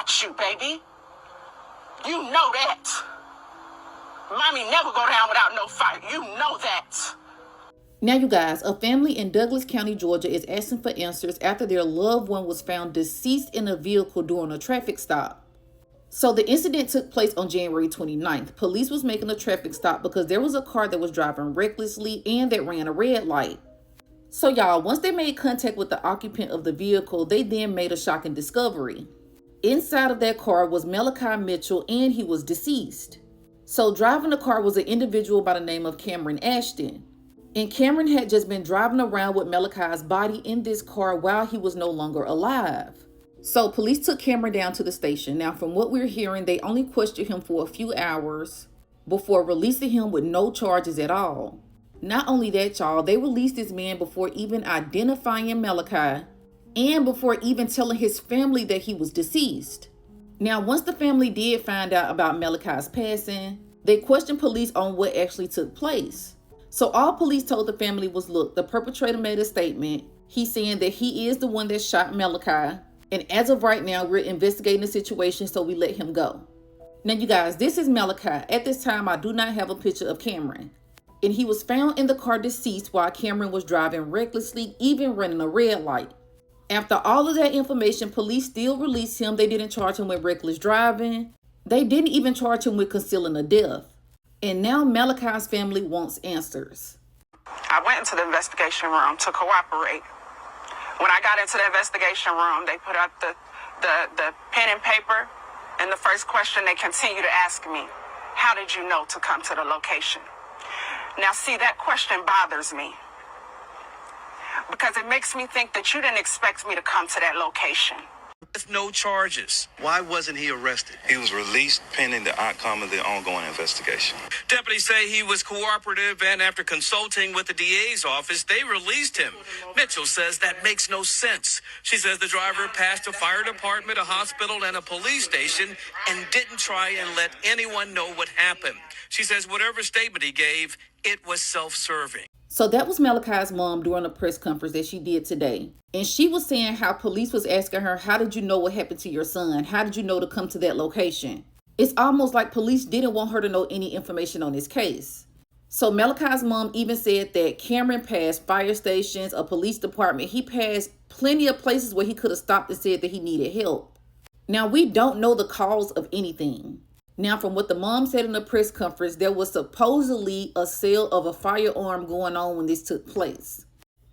got you, baby. You know that. Mommy never go down without no fight. You know that. Now, you guys, a family in Douglas County, Georgia is asking for answers after their loved one was found deceased in a vehicle during a traffic stop. So the incident took place on January 29th. Police was making a traffic stop because there was a car that was driving recklessly and that ran a red light. So y'all, once they made contact with the occupant of the vehicle, they then made a shocking discovery. Inside of that car was Malachi Mitchell, and he was deceased. So driving the car was an individual by the name of Cameron Ashton. And Cameron had just been driving around with Malachi's body in this car while he was no longer alive. So police took Cameron down to the station. Now, from what we're hearing, they only questioned him for a few hours before releasing him with no charges at all. Not only that, y'all, they released this man before even identifying Malachi and before even telling his family that he was deceased. Now, once the family did find out about Malachi's passing, they questioned police on what actually took place. So all police told the family was, look, the perpetrator made a statement. He's saying that he is the one that shot Malachi. And as of right now, we're investigating the situation, so we let him go. Now, you guys, this is Malachi. At this time, I do not have a picture of Cameron. And he was found in the car deceased while Cameron was driving recklessly, even running a red light. After all of that information, police still released him. They didn't charge him with reckless driving. They didn't even charge him with concealing a death. And now Malachi's family wants answers. I went into the investigation room to cooperate. When I got into the investigation room, they put out the pen and paper, and the first question they continue to ask me, how did you know to come to the location? Now, see, that question bothers me because it makes me think that you didn't expect me to come to that location. With no charges. Why wasn't he arrested? He was released pending the outcome of the ongoing investigation. Deputies say he was cooperative, and after consulting with the DA's office, they released him. Mitchell says that makes no sense. She says the driver passed a fire department, a hospital, and a police station and didn't try and let anyone know what happened. She says whatever statement he gave, it was self-serving. So that was Malachi's mom during a press conference that she did today. And she was saying how police was asking her, how did you know what happened to your son? How did you know to come to that location? It's almost like police didn't want her to know any information on this case. So Malachi's mom even said that Cameron passed fire stations, a police department. He passed plenty of places where he could have stopped and said that he needed help. Now, we don't know the cause of anything. Now, from what the mom said in the press conference, there was supposedly a sale of a firearm going on when this took place.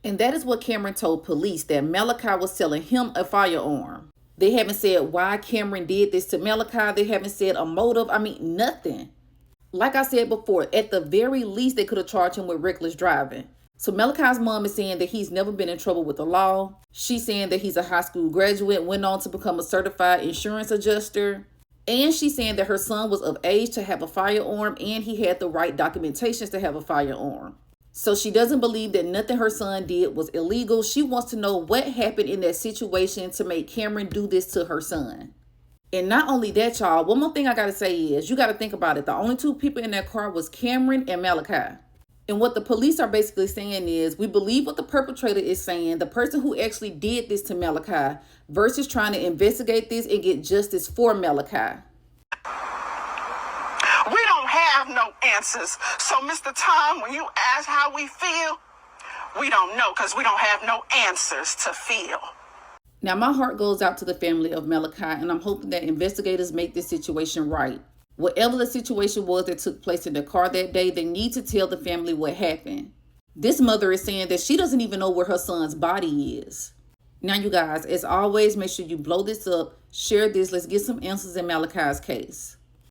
And that is what Cameron told police, that Malachi was selling him a firearm. They haven't said why Cameron did this to Malachi. They haven't said a motive. I mean, nothing. Like I said before, at the very least, they could have charged him with reckless driving. So Malachi's mom is saying that he's never been in trouble with the law. She's saying that he's a high school graduate, went on to become a certified insurance adjuster. And she's saying that her son was of age to have a firearm and he had the right documentations to have a firearm. So she doesn't believe that nothing her son did was illegal. She wants to know what happened in that situation to make Cameron do this to her son. And not only that, y'all, one more thing I got to say is you got to think about it. The only two people in that car was Cameron and Malachi. And what the police are basically saying is, we believe what the perpetrator is saying, the person who actually did this to Malachi, versus trying to investigate this and get justice for Malachi. We don't have no answers. So, Mr. Tom, when you ask how we feel, we don't know because we don't have no answers to feel. Now, my heart goes out to the family of Malachi, and I'm hoping that investigators make this situation right. Whatever the situation was that took place in the car that day, they need to tell the family what happened. This mother is saying that she doesn't even know where her son's body is. Now, you guys, as always, make sure you blow this up, share this. Let's get some answers in Malachi's case.